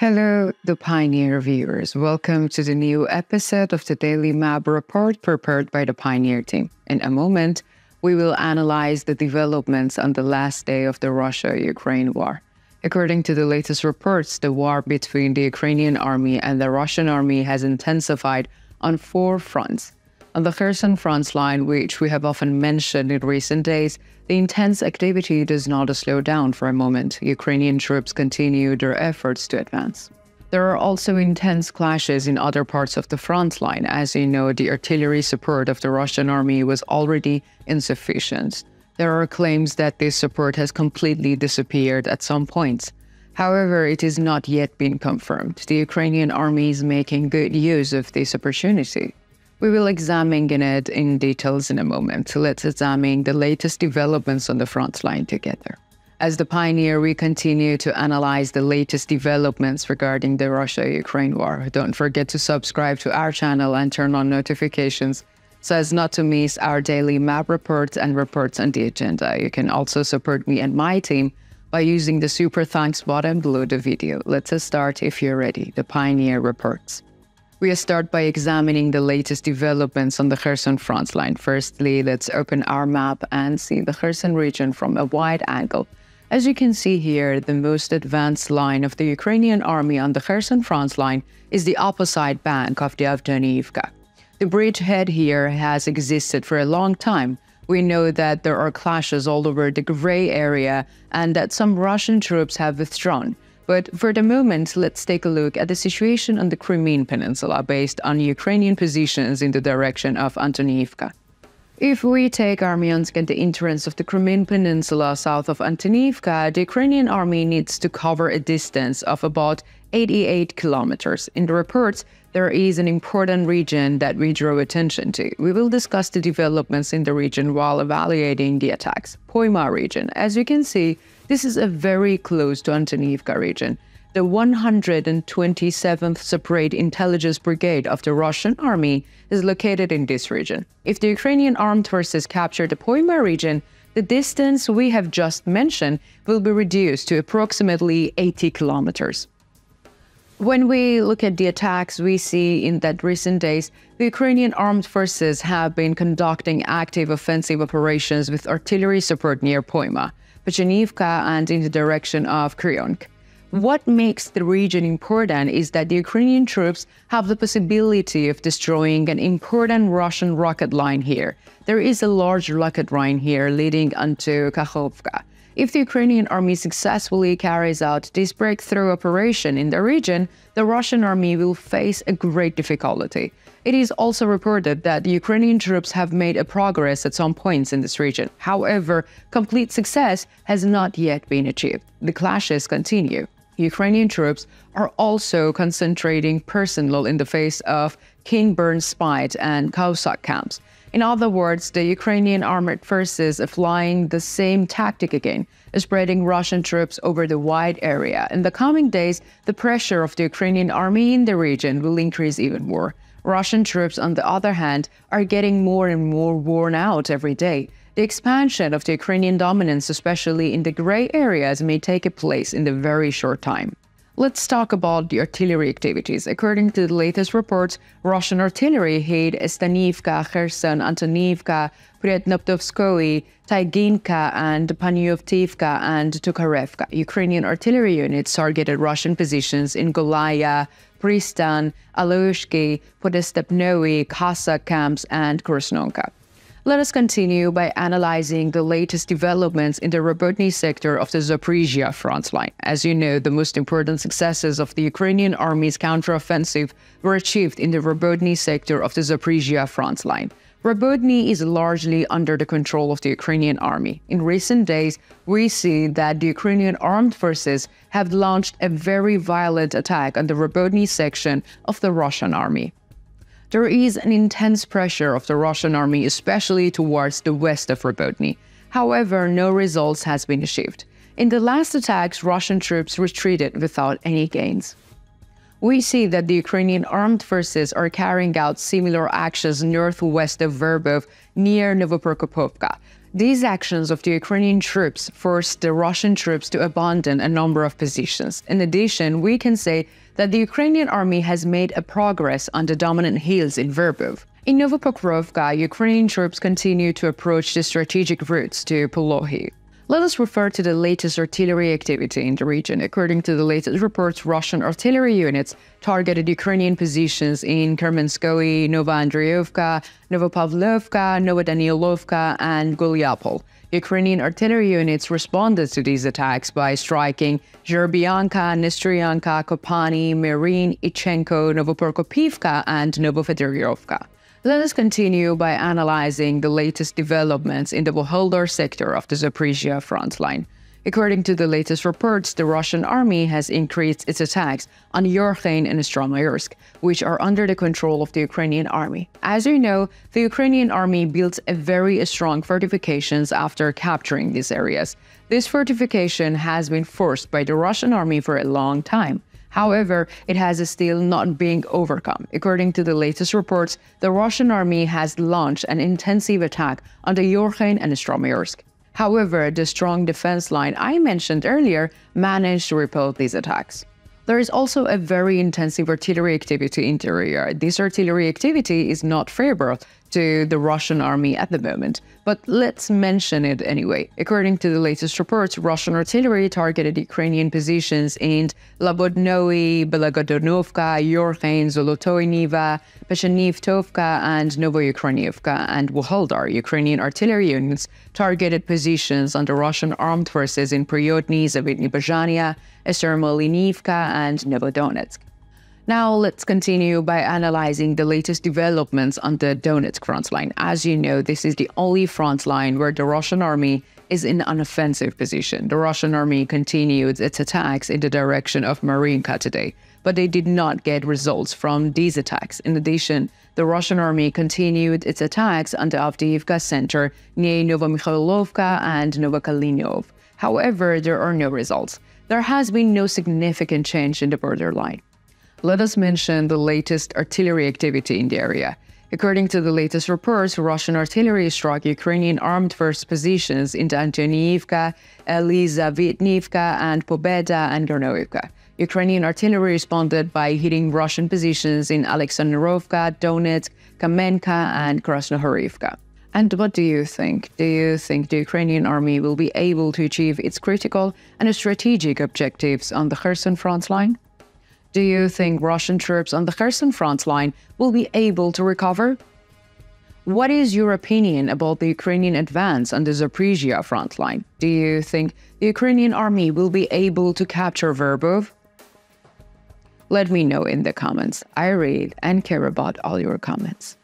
Hello, the Pioneer viewers. Welcome to the new episode of the Daily Map Report prepared by the Pioneer team. In a moment, we will analyze the developments on the last day of the Russia-Ukraine war. According to the latest reports, the war between the Ukrainian army and the Russian army has intensified on 4 fronts. On the Kherson front line, which we have often mentioned in recent days, the intense activity does not slow down for a moment. Ukrainian troops continue their efforts to advance. There are also intense clashes in other parts of the front line. As you know, the artillery support of the Russian army was already insufficient. There are claims that this support has completely disappeared at some points. However, it is not yet been confirmed. The Ukrainian army is making good use of this opportunity. We will examine it in details in a moment. Let's examine the latest developments on the front line together. As the Pioneer, we continue to analyze the latest developments regarding the Russia-Ukraine war. Don't forget to subscribe to our channel and turn on notifications so as not to miss our daily map reports and reports on the agenda. You can also support me and my team by using the super thanks button below the video. Let's start if you're ready. The Pioneer reports. We start by examining the latest developments on the Kherson front line. Firstly, let's open our map and see the Kherson region from a wide angle. As you can see here, the most advanced line of the Ukrainian army on the Kherson front line is the opposite bank of the Avdiivka. The bridgehead here has existed for a long time. We know that there are clashes all over the gray area and that some Russian troops have withdrawn. But for the moment, let's take a look at the situation on the Crimean Peninsula based on Ukrainian positions in the direction of Antoniivka. If we take Armyansk at the entrance of the Crimean Peninsula south of Antoniivka, the Ukrainian army needs to cover a distance of about 88 kilometers. In the reports, there is an important region that we draw attention to. We will discuss the developments in the region while evaluating the attacks. Poima region. As you can see, this is a very close to Antoniivka region. The 127th Separate Intelligence Brigade of the Russian army is located in this region. If the Ukrainian armed forces capture the Poima region, the distance we have just mentioned will be reduced to approximately 80 kilometers. When we look at the attacks, we see in that recent days, the Ukrainian armed forces have been conducting active offensive operations with artillery support near Poima, Pechenivka, and in the direction of Kryonk. What makes the region important is that the Ukrainian troops have the possibility of destroying an important Russian rocket line here. There is a large rocket line here leading onto Kakhovka. If the Ukrainian army successfully carries out this breakthrough operation in the region, the Russian army will face a great difficulty. It is also reported that the Ukrainian troops have made a progress at some points in this region. However, complete success has not yet been achieved. The clashes continue. Ukrainian troops are also concentrating personnel in the face of King Bern's Spite and Cossack camps. In other words, the Ukrainian armed forces are flying the same tactic again, spreading Russian troops over the wide area. In the coming days, the pressure of the Ukrainian army in the region will increase even more. Russian troops, on the other hand, are getting more and more worn out every day. The expansion of the Ukrainian dominance, especially in the gray areas, may take place in a very short time. Let's talk about the artillery activities. According to the latest reports, Russian artillery hit Stanivka, Kherson, Antoniivka, Prietnoptovskoye, Taiginka, and Panyovtivka and Tukharevka. Ukrainian artillery units targeted Russian positions in Golaya, Pristan, Aloyshki, Podestepnoe, Cossack camps, and Krasnonka. Let us continue by analyzing the latest developments in the Robotny sector of the Zaporizhia front line. As you know, the most important successes of the Ukrainian army's counteroffensive were achieved in the Robotny sector of the Zaporizhia front line. Robotny is largely under the control of the Ukrainian army. In recent days, we see that the Ukrainian armed forces have launched a very violent attack on the Robotny section of the Russian army. There is an intense pressure of the Russian army, especially towards the west of Robotny. However, no results has been achieved. In the last attacks, Russian troops retreated without any gains. We see that the Ukrainian armed forces are carrying out similar actions northwest of Verbov near Novoprokopovka. These actions of the Ukrainian troops forced the Russian troops to abandon a number of positions. In addition, we can say that the Ukrainian army has made a progress on the dominant hills in Verbov. In Novopokrovka, Ukrainian troops continue to approach the strategic routes to Polohi. Let us refer to the latest artillery activity in the region. According to the latest reports, Russian artillery units targeted Ukrainian positions in Kermenskoye, Novoandriivka, Novopavlovka, Novodanilovka, and Gulyapol. Ukrainian artillery units responded to these attacks by striking Zherbyanka, Nestryanka, Kopani, Marin, Ichenko, Novoprokopivka, and Novofedoryovka. Let us continue by analyzing the latest developments in the Vuhledar sector of the Zaporizhia front line. According to the latest reports, the Russian army has increased its attacks on Yorkhain and Stromayursk, which are under the control of the Ukrainian army. As you know, the Ukrainian army built a very strong fortifications after capturing these areas. This fortification has been forced by the Russian army for a long time. However, it has still not been overcome. According to the latest reports, the Russian army has launched an intensive attack on the Yorkhain and Stromayursk. However, the strong defense line I mentioned earlier managed to repel these attacks. There is also a very intensive artillery activity in the area. This artillery activity is not favorable to the Russian army at the moment, but let's mention it anyway. According to the latest reports, Russian artillery targeted Ukrainian positions in Labodnoe, Belagodonovka, Yorkhain, Zolotoy-Niva, Peshenivtovka, and Novoukranivka, and Vuhledar. Ukrainian artillery units targeted positions under Russian armed forces in Priyotny, Zavitny Bazhania, Estermolinivka, and Novodonetsk. Now let's continue by analyzing the latest developments on the Donetsk front line. As you know, this is the only front line where the Russian army is in an offensive position. The Russian army continued its attacks in the direction of Marinka today, but they did not get results from these attacks. In addition, the Russian army continued its attacks on the Avdiivka center near Novomikhailovka and Novokalinov. However, there are no results. There has been no significant change in the borderline. Let us mention the latest artillery activity in the area. According to the latest reports, Russian artillery struck Ukrainian armed force positions in Antoniivka, Elizavitnivka, and Pobeda and Gornoivka. Ukrainian artillery responded by hitting Russian positions in Alexandrovka, Donetsk, Kamenka, and Krasnohorivka. And what do you think? Do you think the Ukrainian army will be able to achieve its critical and strategic objectives on the Kherson front line? Do you think Russian troops on the Kherson front line will be able to recover? What is your opinion about the Ukrainian advance on the Zaporizhia front line? Do you think the Ukrainian army will be able to capture Verbov? Let me know in the comments. I read and care about all your comments.